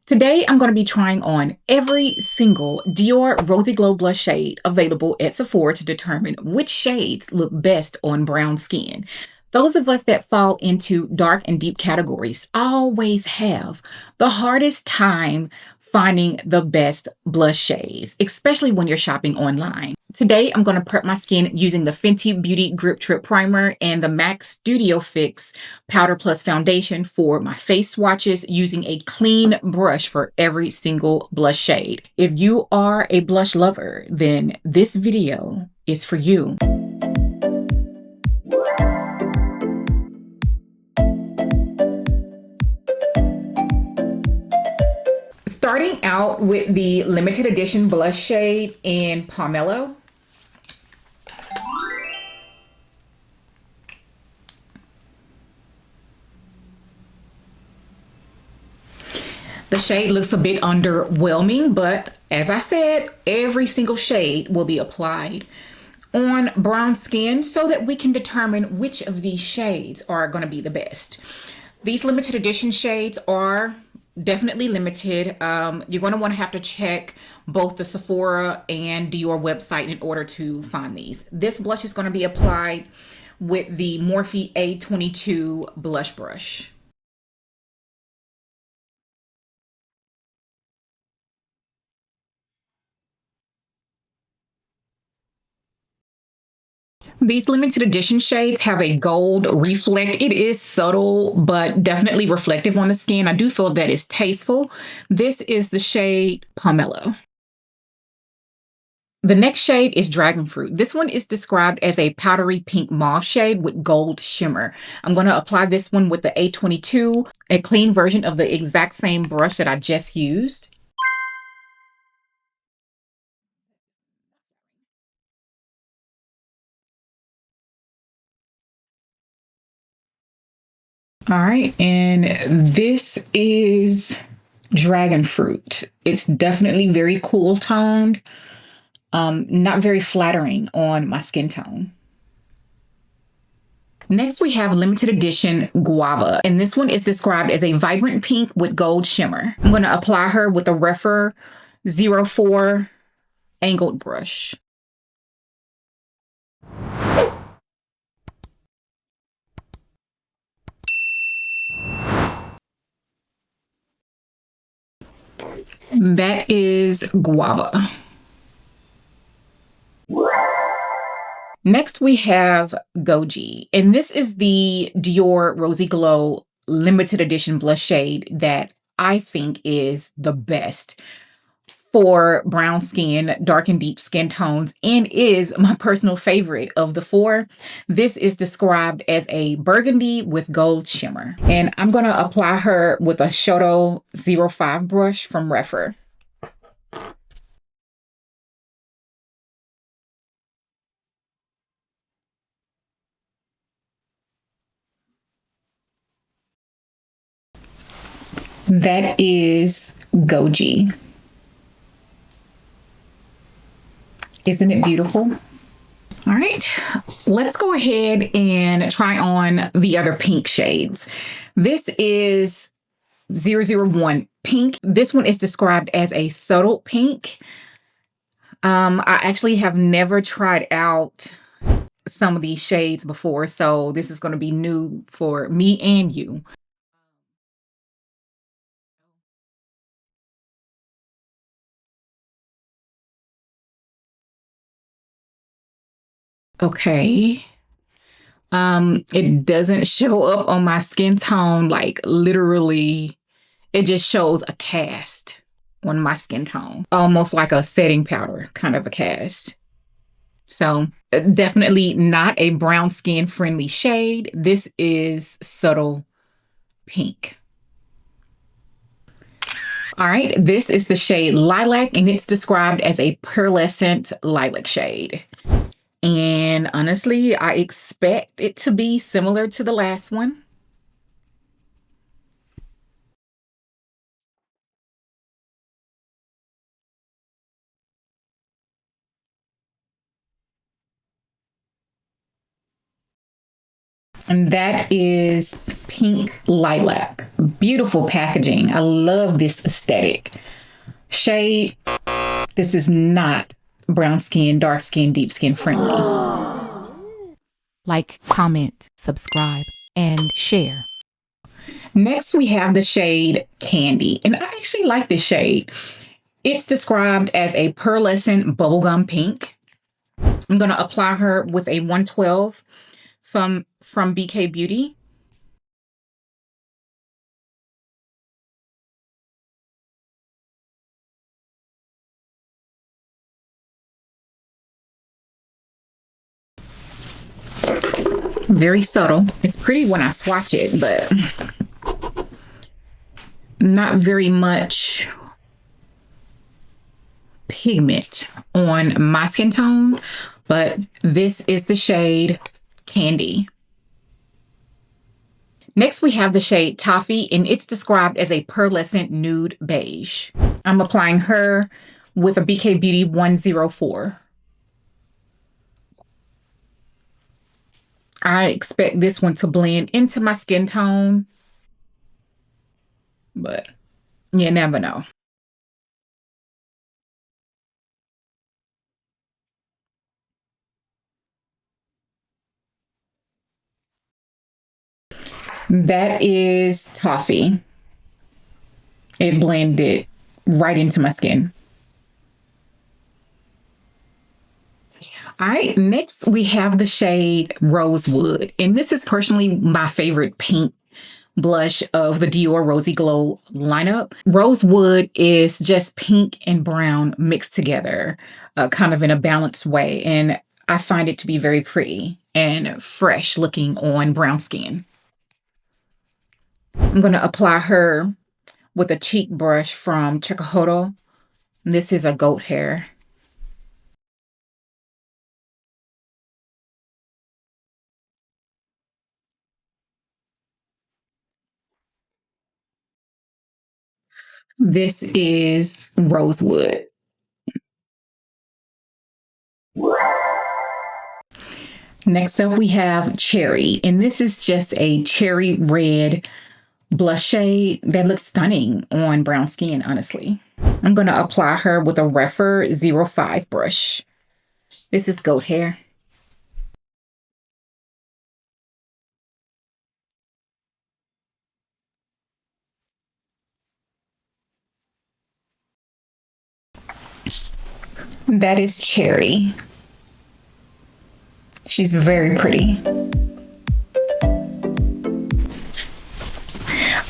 Today, I'm going to be trying on every single Dior Rosy Glow Blush shade available at Sephora to determine which shades look best on brown skin. Those of us that fall into dark and deep categories always have the hardest time finding the best blush shades, especially when you're shopping online. Today, I'm going to prep my skin using the Fenty Beauty Grip Trip Primer and the MAC Studio Fix Powder Plus Foundation for my face swatches using a clean brush for every single blush shade. If you are a blush lover, then this video is for you. Starting out with the limited edition blush shade in Pomelo. The shade looks a bit underwhelming, but as I said, every single shade will be applied on brown skin so that we can determine which of these shades are going to be the best. These limited edition shades are definitely limited. You're going to want to have to check both the Sephora and Dior website in order to find these. This blush is going to be applied with the Morphe A22 blush brush. These limited edition shades have a gold reflect. It is subtle, but definitely reflective on the skin. I do feel that it's tasteful. This is the shade Pomelo. The next shade is Dragonfruit. This one is described as a powdery pink mauve shade with gold shimmer. I'm going to apply this one with the A22, a clean version of the exact same brush that I just used. All right, and this is Dragonfruit. It's definitely very cool toned, not very flattering on my skin tone. Next, we have limited edition Guava, and this one is described as a vibrant pink with gold shimmer. I'm going to apply her with a Rephr 04 angled brush. That is Guava. Next, we have Goji, and this is the Dior Rosy Glow limited edition blush shade that I think is the best for brown skin, dark and deep skin tones, and is my personal favorite of the four. This is described as a burgundy with gold shimmer. And I'm going to apply her with a Shoto 05 brush from Rephr. That is Goji. Isn't it beautiful? All right, let's go ahead and try on the other pink shades. This is 001 pink. This one is described as a subtle pink. I actually have never tried out some of these shades before, so this is going to be new for me and you. Okay. It doesn't show up on my skin tone, like literally, it just shows a cast on my skin tone, almost like a setting powder kind of a cast. So definitely not a brown skin friendly shade. This is subtle pink. All right, this is the shade Lilac, and it's described as a pearlescent lilac shade. And honestly, I expect it to be similar to the last one. And that is Pink Lilac. Beautiful packaging. I love this aesthetic. Shade, this is not brown skin, dark skin, deep skin friendly. Like, comment, subscribe, and share. Next, we have the shade Candy. And I actually like this shade. It's described as a pearlescent bubblegum pink. I'm going to apply her with a 112 from BK Beauty. Very subtle. It's pretty when I swatch it, but not very much pigment on my skin tone. But this is the shade Candy. Next, we have the shade Toffee, and it's described as a pearlescent nude beige. I'm applying her with a BK Beauty 104. I expect this one to blend into my skin tone, but you never know. That is Toffee. It blended right into my skin. All right, next we have the shade Rosewood. And this is personally my favorite pink blush of the Dior Rosy Glow lineup. Rosewood is just pink and brown mixed together, kind of in a balanced way. And I find it to be very pretty and fresh looking on brown skin. I'm going to apply her with a cheek brush from Chikuhodo. This is a goat hair. This is Rosewood. Next up, we have Cherry, and this is just a cherry red blush shade that looks stunning on brown skin, honestly. I'm going to apply her with a Refer 05 brush. This is goat hair. That is Cherry. She's very pretty.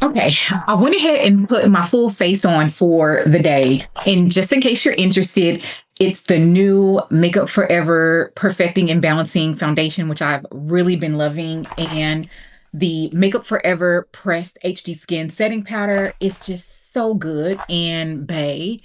Okay, I went ahead and put my full face on for the day. And just in case you're interested, it's the new Makeup Forever Perfecting and Balancing Foundation, which I've really been loving. And the Makeup Forever Pressed HD Skin Setting Powder is just so good. And bae,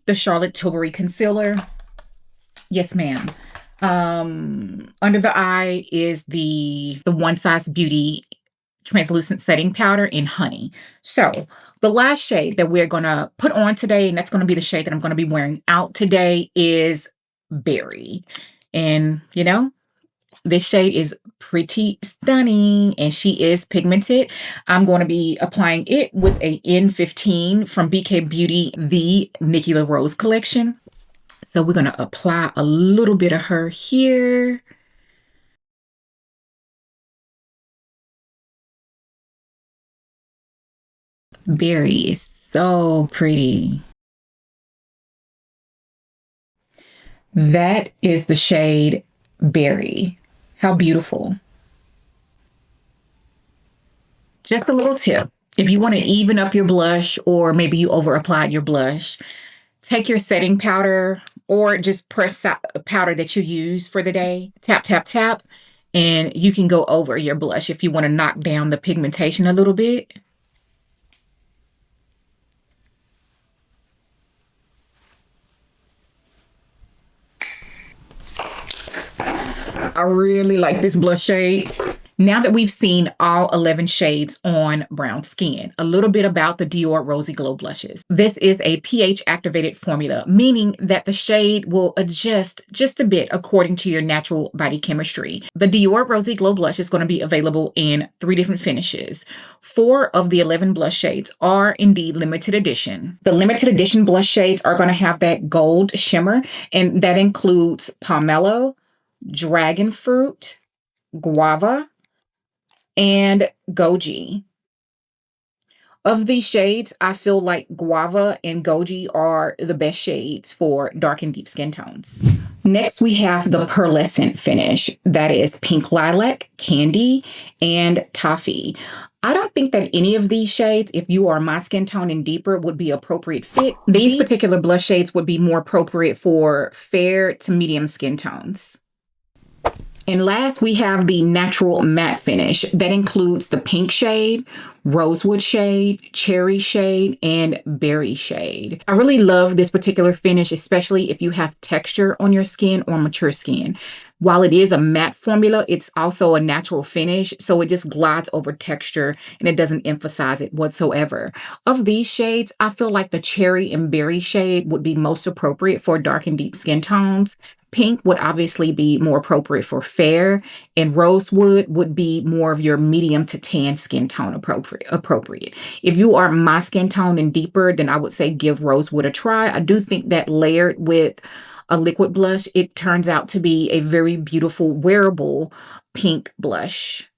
the Charlotte Tilbury Concealer. Yes, ma'am. Under the eye is the One Size Beauty translucent setting powder in honey. So the last shade that we're going to put on today, and that's going to be the shade that I'm going to be wearing out today, is Berry. And you know, this shade is pretty stunning and she is pigmented. I'm going to be applying it with a N15 from BK Beauty, the Nikki La Rose collection. So we're going to apply a little bit of her here. Berry is so pretty. That is the shade Berry. How beautiful. Just a little tip. If you want to even up your blush, or maybe you over applied your blush, take your setting powder or just press a powder that you use for the day. Tap, tap, tap. And you can go over your blush if you want to knock down the pigmentation a little bit. I really like this blush shade. Now that we've seen all 11 shades on brown skin, a little bit about the Dior Rosy Glow Blushes. This is a pH activated formula, meaning that the shade will adjust just a bit according to your natural body chemistry. The Dior Rosy Glow Blush is going to be available in 3 different finishes. 4 of the 11 blush shades are indeed limited edition. The limited edition blush shades are going to have that gold shimmer, and that includes Pomelo, Dragonfruit, Guava, and Goji. Of these shades, I feel like Guava and Goji are the best shades for dark and deep skin tones. Next, we have the pearlescent finish. That is Pink Lilac, Candy, and Toffee. I don't think that any of these shades, if you are my skin tone and deeper, would be appropriate fit. These particular blush shades would be more appropriate for fair to medium skin tones. And last, we have the natural matte finish. That includes the pink shade, rosewood shade, cherry shade, and berry shade. I really love this particular finish, especially if you have texture on your skin or mature skin. While it is a matte formula, it's also a natural finish, so it just glides over texture and it doesn't emphasize it whatsoever. Of these shades, I feel like the cherry and berry shade would be most appropriate for dark and deep skin tones. Pink would obviously be more appropriate for fair, and rosewood would be more of your medium to tan skin tone appropriate. If you are my skin tone and deeper, then I would say give rosewood a try. I do think that layered with a liquid blush, it turns out to be a very beautiful wearable pink blush.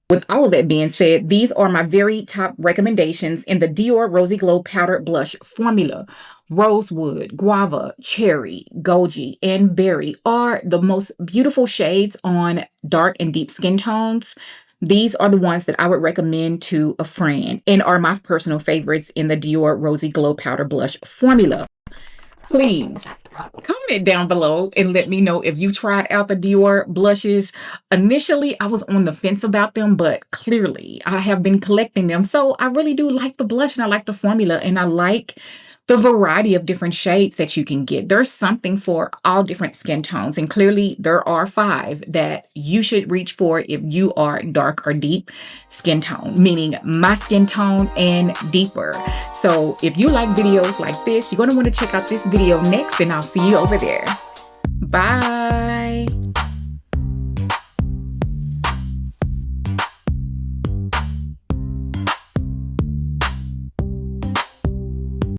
With all of that being said, these are my very top recommendations in the Dior Rosy Glow Powder Blush formula. Rosewood, Guava, Cherry, Goji, and Berry are the most beautiful shades on dark and deep skin tones. These are the ones that I would recommend to a friend and are my personal favorites in the Dior Rosy Glow Powder Blush formula. Please comment down below and let me know if you tried out the Dior blushes. Initially, I was on the fence about them, but clearly I have been collecting them. So I really do like the blush and I like the formula and I like the variety of different shades that you can get. There's something for all different skin tones, and clearly there are 5 that you should reach for if you are dark or deep skin tone, meaning my skin tone and deeper. So if you like videos like this, you're going to want to check out this video next, and I'll see you over there. Bye.